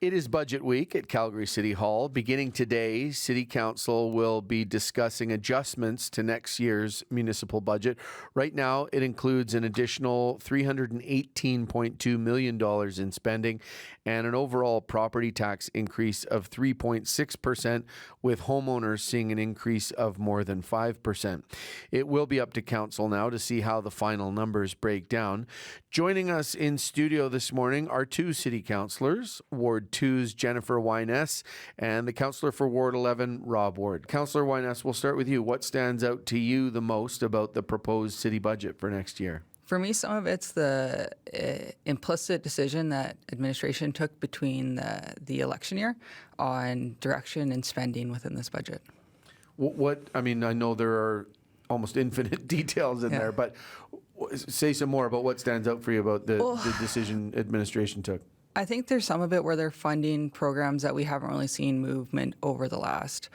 It is budget week at Calgary City Hall. Beginning today, City Council will be discussing adjustments to next year's municipal budget. Right now, it includes an additional $318.2 million in spending and an overall property tax increase of 3.6%, with homeowners seeing an increase of more than 5%. It will be up to Council now to see how the final numbers break down. Joining us in studio this morning are two City Councillors, Ward 2's Jennifer Wyness and the Councillor for Ward 11, Rob Ward. Councillor Wyness, we'll start with you. What stands out to you the most about the proposed city budget for next year? For me, some of it's the implicit decision that administration took between the election year on direction and spending within this budget. I know there are almost infinite details in there, but say some more about what stands out for you about the decision administration took. I think there's some of it where they're funding programs that we haven't really seen movement over the last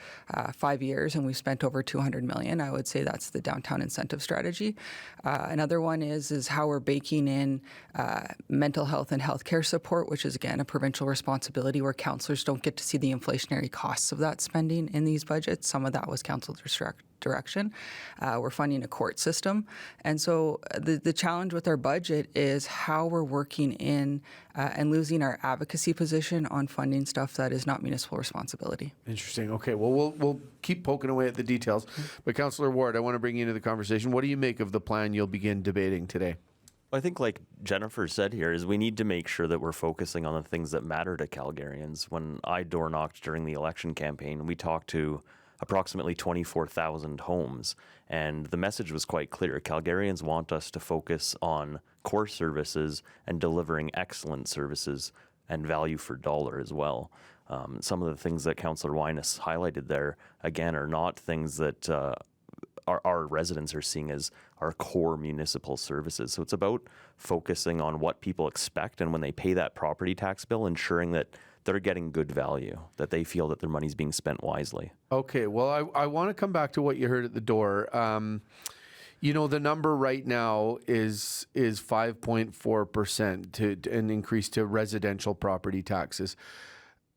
5 years, and we've spent over $200 million. I would say that's the downtown incentive strategy. Another one is how we're baking in mental health and healthcare support, which is, again, a provincial responsibility where councillors don't get to see the inflationary costs of that spending in these budgets. Some of that was council's direction. We're funding a court system. And so the challenge with our budget is how we're working in and losing our advocacy position on funding stuff that is not municipal responsibility. Interesting. Okay, well, we'll keep poking away at the details. But Councillor Ward, I want to bring you into the conversation. What do you make of the plan you'll begin debating today? I think, like Jennifer said here, is we need to make sure that we're focusing on the things that matter to Calgarians. When I door knocked during the election campaign, we talked to approximately 24,000 homes. And the message was quite clear. Calgarians want us to focus on core services and delivering excellent services and value for dollar as well. Some of the things that Councillor Wyness highlighted there, again, are not things that our residents are seeing as our core municipal services. So it's about focusing on what people expect, and when they pay that property tax bill, ensuring that they're getting good value, that they feel that their money's being spent wisely. Okay, well, I want to come back to what you heard at the door. The number right now is 5.4% to an increase to residential property taxes.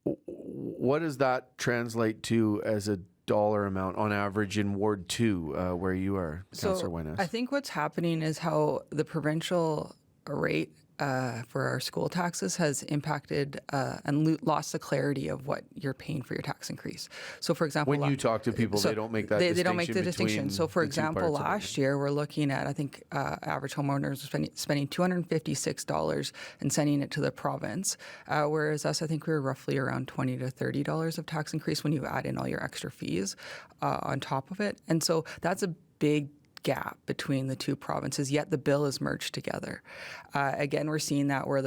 What does that translate to as a dollar amount on average in Ward 2, where you are, Councillor Wyness? I think what's happening is how the provincial rate for our school taxes has impacted and lost the clarity of what you're paying for your tax increase. So, for example, when you talk to people, they don't make that distinction. They don't make the distinction. So, for example, last year we're looking at, I think, average homeowners were spending $256 and sending it to the province, whereas us, I think we were roughly around $20 to $30 of tax increase when you add in all your extra fees on top of it. And so that's a big gap between the two provinces, yet the bill is merged together. Again, we're seeing that where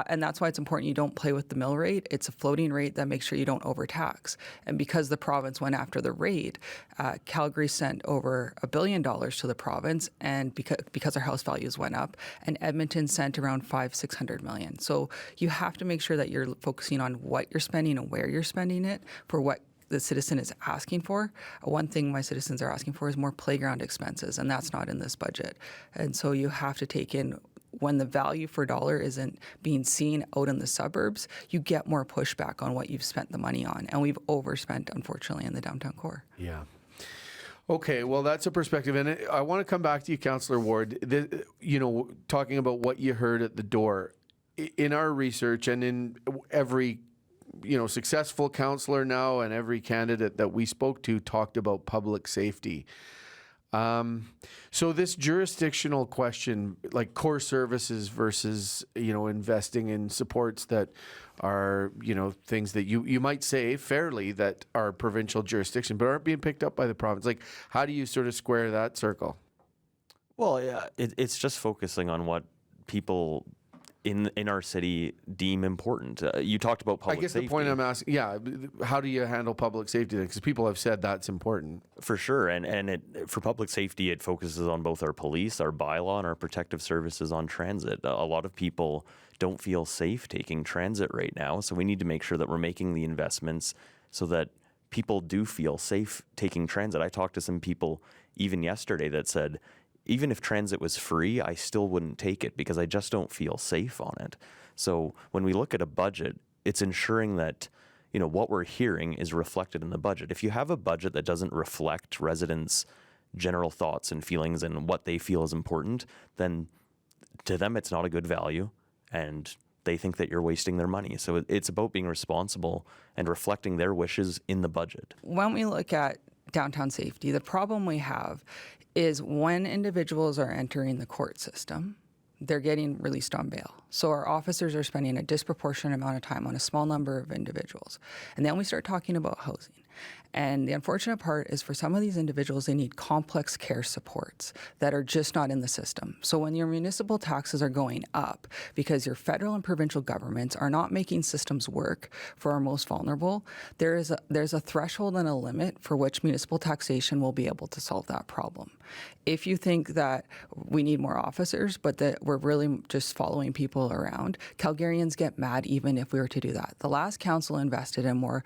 and that's why it's important you don't play with the mill rate. It's a floating rate that makes sure you don't overtax. And because the province went after the rate, Calgary sent over $1 billion to the province, and because our house values went up, and Edmonton sent around $500-600 million. So you have to make sure that you're focusing on what you're spending and where you're spending it for what the citizen is asking for. One thing my citizens are asking for is more playground expenses, and that's not in this budget. And so you have to take in, when the value for dollar isn't being seen out in the suburbs, you get more pushback on what you've spent the money on. And we've overspent, unfortunately, in the downtown core. Yeah. Okay, well, that's a perspective. And I want to come back to you, Councillor Ward, talking about what you heard at the door. In our research and in every successful councillor now and every candidate that we spoke to talked about public safety. So this jurisdictional question, like core services versus, investing in supports that are, things that you might say fairly that are provincial jurisdiction, but aren't being picked up by the province. Like, how do you sort of square that circle? Well, yeah, it's just focusing on what people in our city deem important. You talked about public safety. I guess the point I'm asking, how do you handle public safety? Because people have said that's important. For sure, and for public safety, it focuses on both our police, our bylaw, and our protective services on transit. A lot of people don't feel safe taking transit right now, so we need to make sure that we're making the investments so that people do feel safe taking transit. I talked to some people even yesterday that said, even if transit was free, I still wouldn't take it because I just don't feel safe on it. So when we look at a budget, it's ensuring that, what we're hearing is reflected in the budget. If you have a budget that doesn't reflect residents' general thoughts and feelings and what they feel is important, then to them it's not a good value, and they think that you're wasting their money. So it's about being responsible and reflecting their wishes in the budget. When we look at downtown safety, the problem we have is when individuals are entering the court system, they're getting released on bail. So our officers are spending a disproportionate amount of time on a small number of individuals. And then we start talking about housing. And the unfortunate part is for some of these individuals, they need complex care supports that are just not in the system. So when your municipal taxes are going up because your federal and provincial governments are not making systems work for our most vulnerable, there's a threshold and a limit for which municipal taxation will be able to solve that problem. If you think that we need more officers, but that we're really just following people around, Calgarians get mad even if we were to do that. The last council invested in more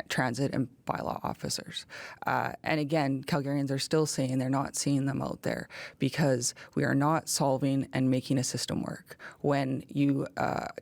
transit and bylaw officers. And again, Calgarians are still saying they're not seeing them out there because we are not solving and making a system work. When you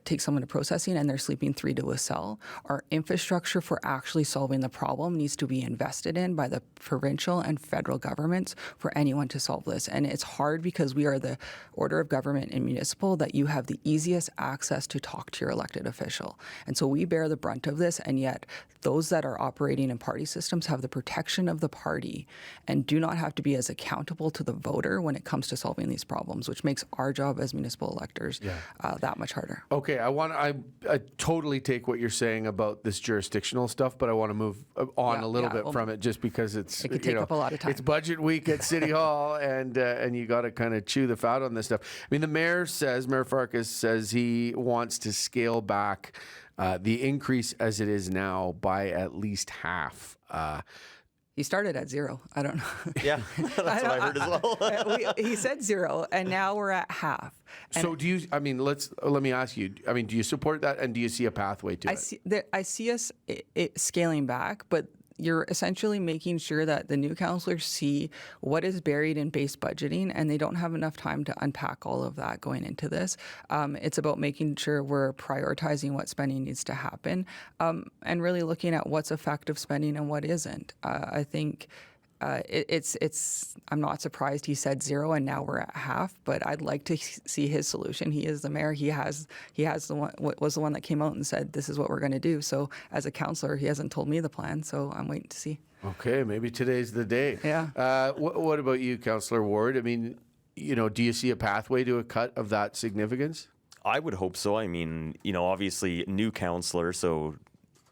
take someone to processing and they're sleeping 3 to a cell, our infrastructure for actually solving the problem needs to be invested in by the provincial and federal governments for anyone to solve this. And it's hard because we are the order of government in municipal that you have the easiest access to talk to your elected official. And so we bear the brunt of this, and yet those that are operating in party systems have the protection of the party and do not have to be as accountable to the voter when it comes to solving these problems, which makes our job as municipal electors that much harder. Okay, I totally take what you're saying about this jurisdictional stuff, but I want to move on a little bit from it just because it could take up a lot of time. It's budget week at City Hall, and you got to kind of chew the fat on this stuff. I mean, Mayor Farkas says he wants to scale back the increase as it is now by at least half. He started at 0. I don't know. Yeah, that's what I heard as well. He said 0, and now we're at half. And so do you, let me ask you, do you support that, and do you see a pathway to it? I see us scaling back, but you're essentially making sure that the new councillors see what is buried in base budgeting, and they don't have enough time to unpack all of that going into this. It's about making sure we're prioritizing what spending needs to happen, and really looking at what's effective spending and what isn't. I think I'm not surprised he said 0 and now we're at half, but I'd like to see his solution. He is the mayor. He was the one that came out and said, this is what we're going to do. So as a councillor, he hasn't told me the plan, so I'm waiting to see. Okay, maybe today's the day. Yeah. What about you, Councillor Ward? I mean, do you see a pathway to a cut of that significance? I would hope so. I mean, obviously new councillor, so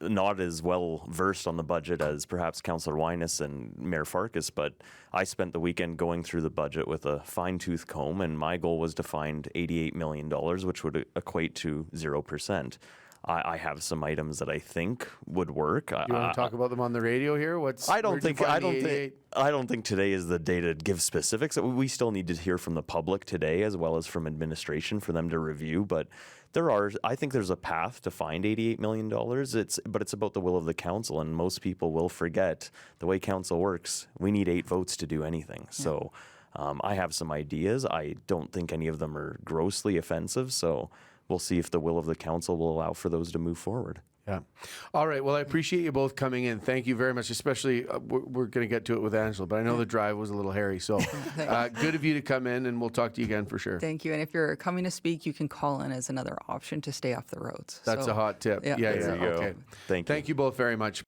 not as well versed on the budget as perhaps Councillor Wyness and Mayor Farkas, but I spent the weekend going through the budget with a fine-tooth comb, and my goal was to find $88 million, which would equate to 0%. I have some items that I think would work. You want to talk about them on the radio here? I don't think today is the day to give specifics. We still need to hear from the public today as well as from administration for them to review, but I think there's a path to find $88 million. But it's about the will of the council, and most people will forget the way council works. We need 8 votes to do anything. Yeah. So I have some ideas. I don't think any of them are grossly offensive. So we'll see if the will of the council will allow for those to move forward. Yeah. All right. Well, I appreciate you both coming in. Thank you very much. Especially, we're going to get to it with Angela, but I know the drive was a little hairy. So good of you to come in, and we'll talk to you again for sure. Thank you. And if you're coming to speak, you can call in as another option to stay off the roads. That's a hot tip. Yeah. There you go. Okay. Thank you. Thank you both very much.